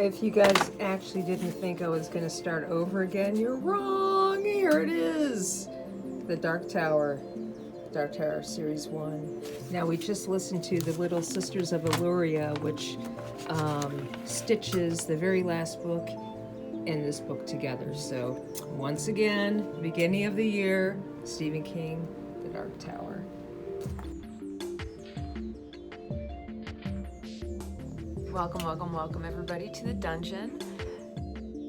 if you guys actually didn't think I was going to start over again, you're wrong. Here it is. The Dark Tower. Dark Tower Series 1. Now, we just listened to The Little Sisters of Illyria, which stitches the very last book and this book together. So, once again, beginning of the year, Stephen King, The Dark Tower. Welcome everybody to the dungeon.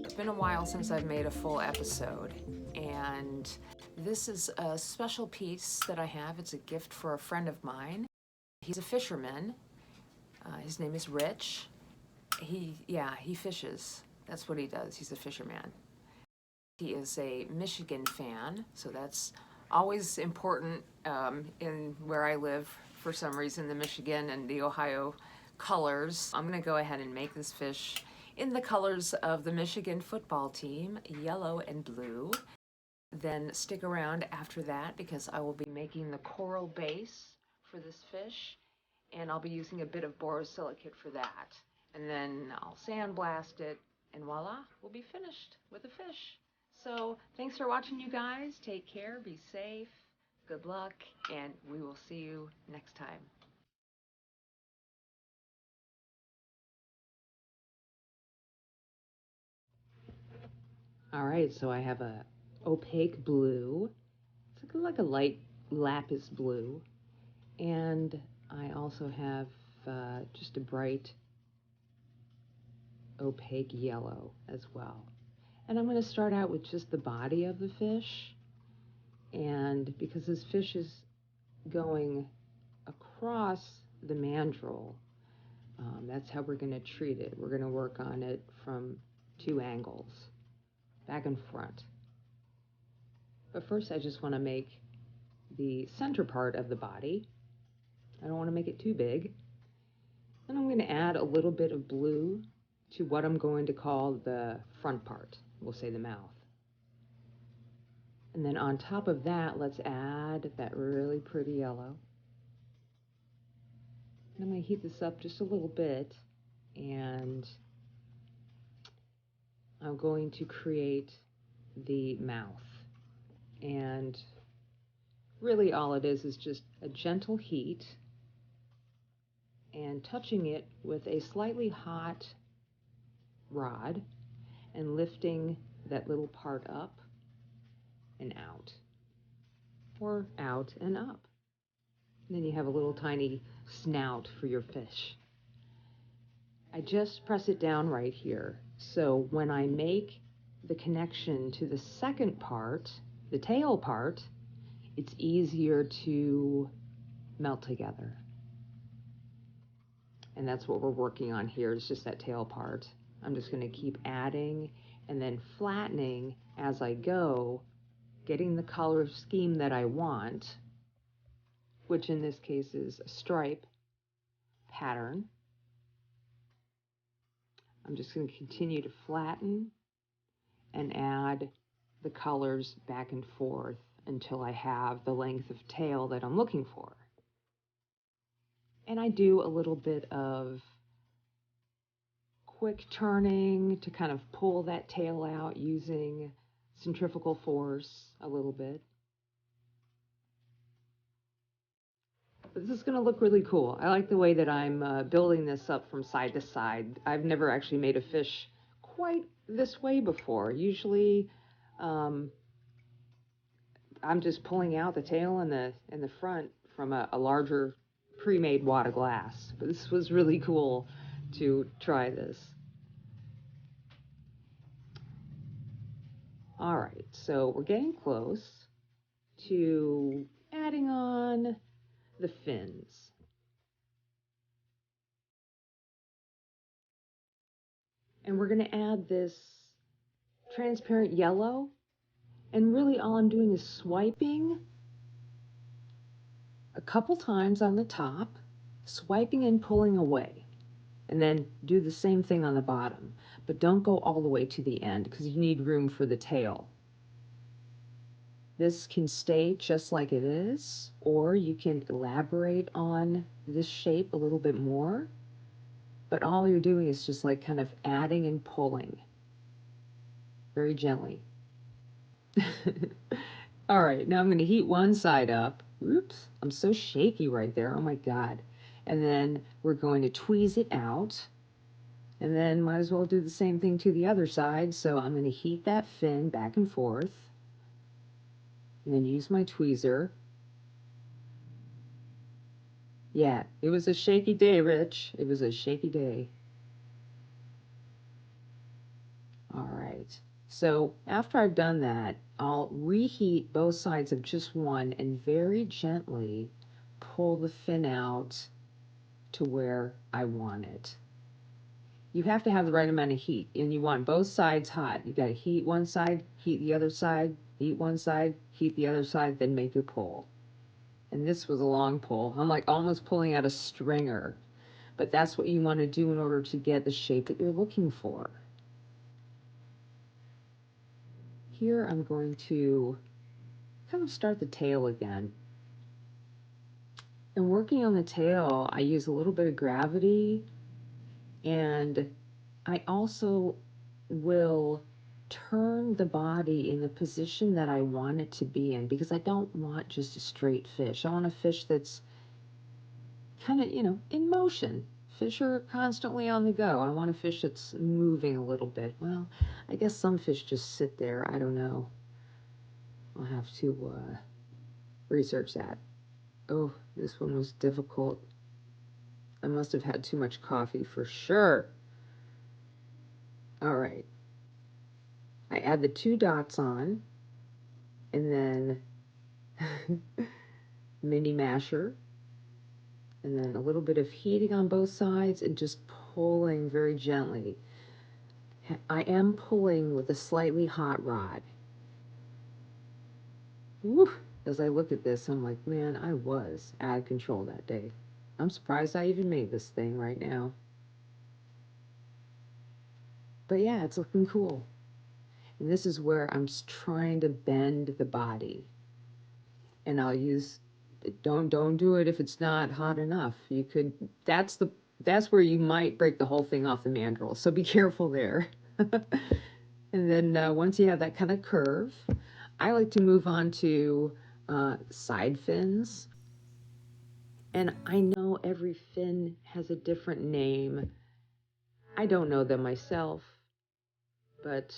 It's been a while since I've made a full episode, and this is a special piece that I have. It's a gift for a friend of mine. He's a fisherman. His name is Rich. He fishes. That's what he does. He's a fisherman. He is a Michigan fan, so that's always important in where I live. For some reason, the Michigan and the Ohio colors. I'm going to go ahead and make this fish in the colors of the Michigan football team, yellow and blue. Then stick around after that because I will be making the coral base for this fish, and I'll be using a bit of borosilicate for that. And then I'll sandblast it, and voila, we'll be finished with the fish. So thanks for watching, you guys. Take care, be safe, good luck, and we will see you next time. All right, so I have a opaque blue. It's like a light lapis blue. And I also have just a bright opaque yellow as well. And I'm going to start out with just the body of the fish. And because this fish is going across the mandrel, that's how we're going to treat it. We're going to work on it from two angles, back and front. But first I just want to make the center part of the body. I don't want to make it too big. And I'm going to add a little bit of blue to what I'm going to call the front part. We'll say the mouth. And then on top of that, let's add that really pretty yellow. And I'm going to heat this up just a little bit, and I'm going to create the mouth. And really all it is just a gentle heat and touching it with a slightly hot rod and lifting that little part up and out, or out and up. And then you have a little tiny snout for your fish. I just press it down right here, so when I make the connection to the second part, the tail part, it's easier to melt together. And that's what we're working on here, is just that tail part. I'm just going to keep adding and then flattening as I go, getting the color scheme that I want, which in this case is a stripe pattern. I'm just going to continue to flatten and add the colors back and forth until I have the length of tail that I'm looking for. And I do a little bit of quick turning to kind of pull that tail out using centrifugal force a little bit. But this is going to look really cool. I like the way that I'm building this up from side to side. I've never actually made a fish quite this way before. Usually I'm just pulling out the tail and the front from a larger pre-made wad of glass. But this was really cool to try this. All right, so we're getting close to adding on the fins. And we're going to add this transparent yellow, and really all I'm doing is swiping a couple times on the top, swiping and pulling away, and then do the same thing on the bottom, but don't go all the way to the end because you need room for the tail. This can stay just like it is, or you can elaborate on this shape a little bit more, but all you're doing is just like kind of adding and pulling very gently. All right, now I'm going to heat one side up. Oops, I'm so shaky right there. Oh my God. And then we're going to tweeze it out. And then might as well do the same thing to the other side. So I'm going to heat that fin back and forth. And then use my tweezer. Yeah, it was a shaky day, Rich. It was a shaky day. All right. So after I've done that, I'll reheat both sides of just one and very gently pull the fin out to where I want it. You have to have the right amount of heat, and you want both sides hot. You got to heat one side, heat the other side, heat one side, heat the other side, then make your pull. And this was a long pull. I'm like almost pulling out a stringer, but that's what you want to do in order to get the shape that you're looking for. Here I'm going to kind of start the tail again. And working on the tail, I use a little bit of gravity, and I also will turn the body in the position that I want it to be in, because I don't want just a straight fish. I want a fish that's kind of, in motion. Fish are constantly on the go. I want a fish that's moving a little bit. Well, I guess some fish just sit there. I don't know. I'll have to research that. Oh, this one was difficult. I must have had too much coffee for sure. All right. I add the 2 dots on, and then mini masher, and then a little bit of heating on both sides and just pulling very gently. I am pulling with a slightly hot rod. Woo! As I look at this, I'm like, man, I was out of control that day. I'm surprised I even made this thing right now. But yeah, it's looking cool. And this is where I'm trying to bend the body. And I'll use, don't do it if it's not hot enough. You could, that's where you might break the whole thing off the mandrel. So be careful there. And then once you have that kind of curve, I like to move on to side fins. And I know every fin has a different name. I don't know them myself, but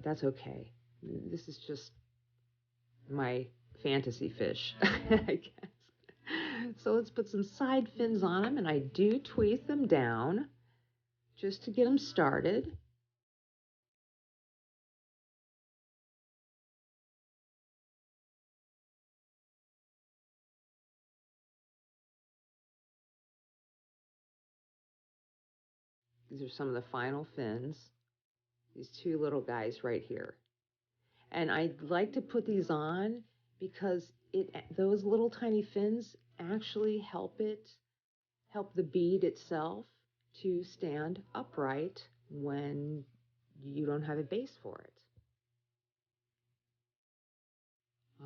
that's okay. This is just my fantasy fish, I guess. So let's put some side fins on them, and I do tweeze them down just to get them started. These are some of the final fins. These 2 little guys right here. And I like to put these on because those little tiny fins actually help the bead itself to stand upright when you don't have a base for it.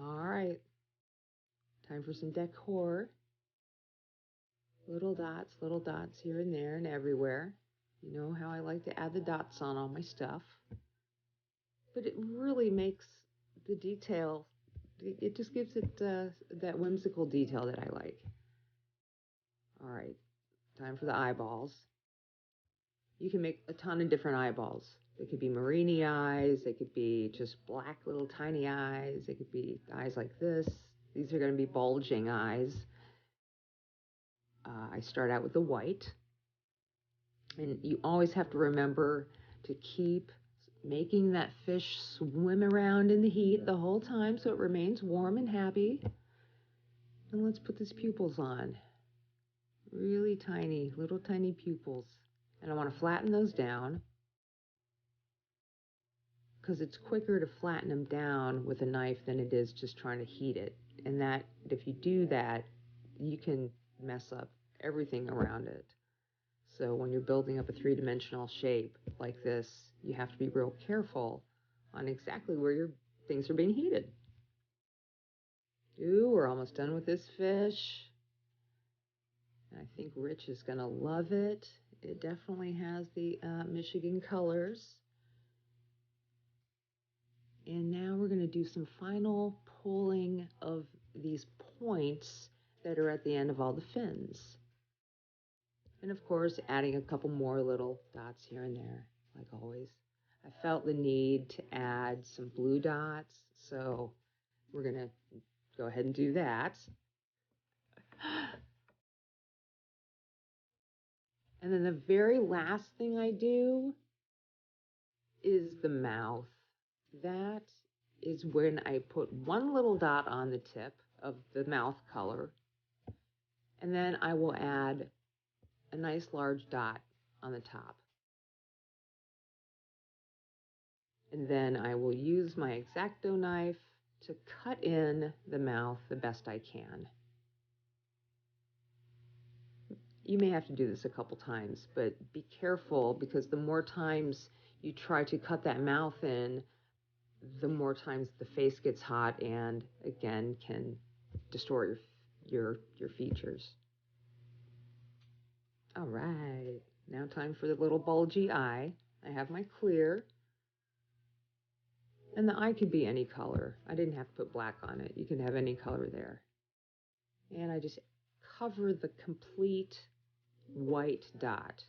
All right, time for some decor. Little dots here and there and everywhere. You know how I like to add the dots on all my stuff. But it really makes the detail, it just gives it that whimsical detail that I like. All right, time for the eyeballs. You can make a ton of different eyeballs. They could be marini eyes, they could be just black little tiny eyes, they could be eyes like this. These are going to be bulging eyes. I start out with the white. And you always have to remember to keep making that fish swim around in the heat the whole time so it remains warm and happy. And let's put these pupils on. Really tiny, little tiny pupils. And I want to flatten those down because it's quicker to flatten them down with a knife than it is just trying to heat it. And that, if you do that, you can mess up everything around it. So when you're building up a 3-dimensional shape like this, you have to be real careful on exactly where your things are being heated. Ooh, we're almost done with this fish. I think Rich is going to love it. It definitely has the Michigan colors. And now we're going to do some final pulling of these points that are at the end of all the fins. And of course, adding a couple more little dots here and there, like always. I felt the need to add some blue dots, so we're going to go ahead and do that. And then the very last thing I do is the mouth. That is when I put one little dot on the tip of the mouth color, and then I will add a nice large dot on the top. And then I will use my X-Acto knife to cut in the mouth the best I can. You may have to do this a couple times, but be careful, because the more times you try to cut that mouth in, the more times the face gets hot and again can destroy your features. All right, now time for the little bulgy eye. I have my clear, and the eye could be any color. I didn't have to put black on it. You can have any color there. And I just cover the complete white dot.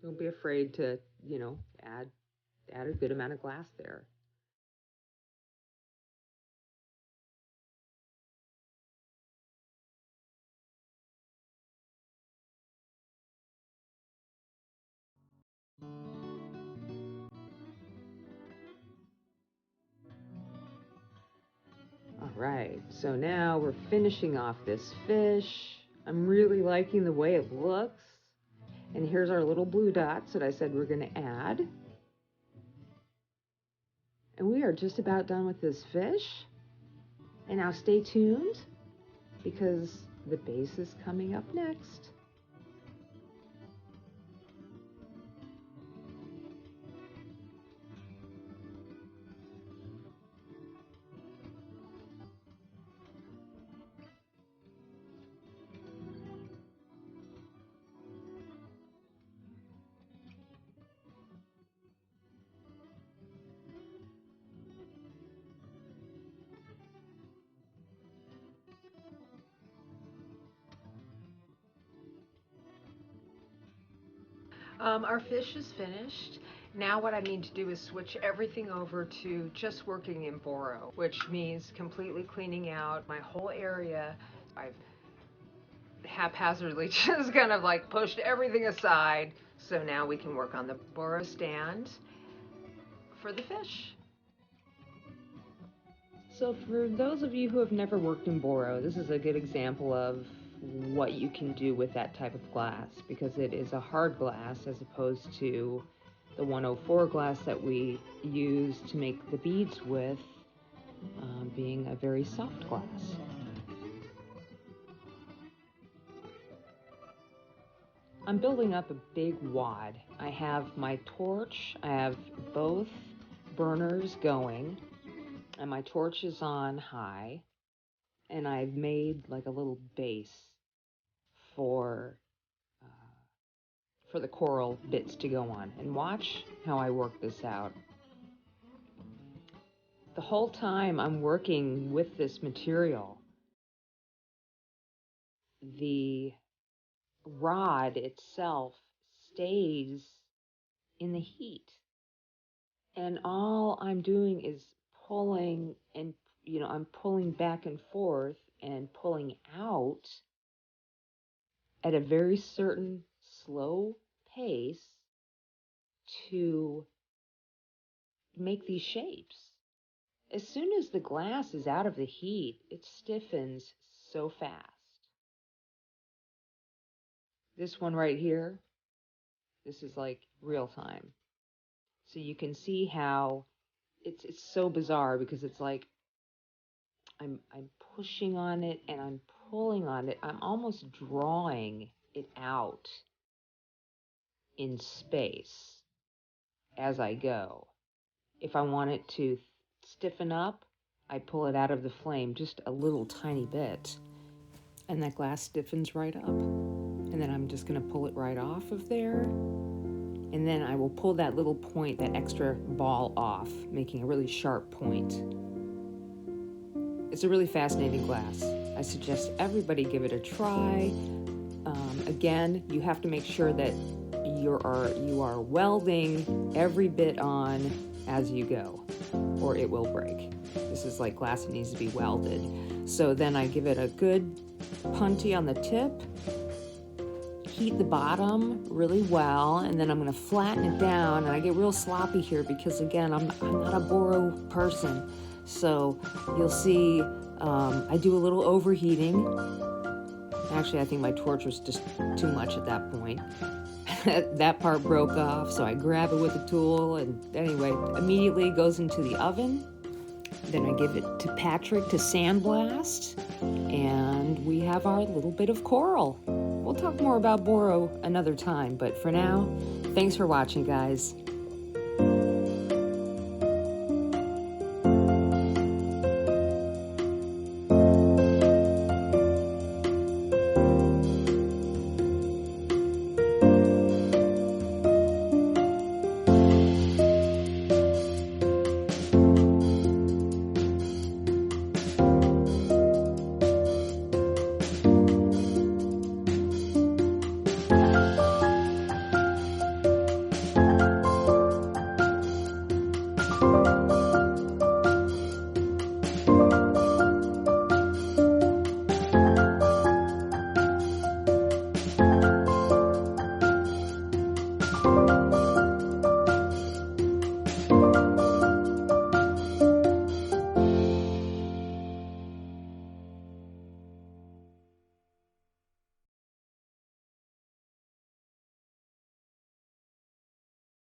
Don't be afraid to, add a good amount of glass there. All right, so now we're finishing off this fish. I'm really liking the way it looks. And here's our little blue dots that I said we're going to add. And we are just about done with this fish. And now stay tuned, because the base is coming up next. Our fish is finished. Now what I need to do is switch everything over to just working in Boro, which means completely cleaning out my whole area. I've haphazardly just kind of like pushed everything aside. So now we can work on the Boro stand for the fish. So for those of you who have never worked in Boro, this is a good example of what you can do with that type of glass, because it is a hard glass as opposed to the 104 glass that we use to make the beads with, being a very soft glass. I'm building up a big wad. I have my torch, I have both burners going, and my torch is on high, and I've made like a little base for the coral bits to go on. And watch how I work this out. The whole time I'm working with this material, the rod itself stays in the heat. And all I'm doing is pulling, and I'm pulling back and forth and pulling out at a very certain slow pace to make these shapes. As soon as the glass is out of the heat, it stiffens so fast. This one right here, this is like real time. So you can see how it's so bizarre, because it's like I'm pushing on it and I'm pulling on it. I'm almost drawing it out in space as I go. If I want it to stiffen up, I pull it out of the flame just a little tiny bit. and that glass stiffens right up. And then I'm just going to pull it right off of there. And then I will pull that little point, that extra ball off, making a really sharp point. It's a really fascinating glass. I suggest everybody give it a try. Again, you have to make sure that you are welding every bit on as you go, or it will break. This is like glass that needs to be welded. So then I give it a good punty on the tip, heat the bottom really well, and then I'm going to flatten it down. And I get real sloppy here because, again, I'm not a Boro person. So you'll see I do a little overheating. Actually, I think my torch was just too much at that point. That part broke off, so I grab it with a tool, and anyway, immediately it goes into the oven. Then I give it to Patrick to sandblast, and we have our little bit of coral. We'll talk more about Boro another time, but for now, thanks for watching, guys.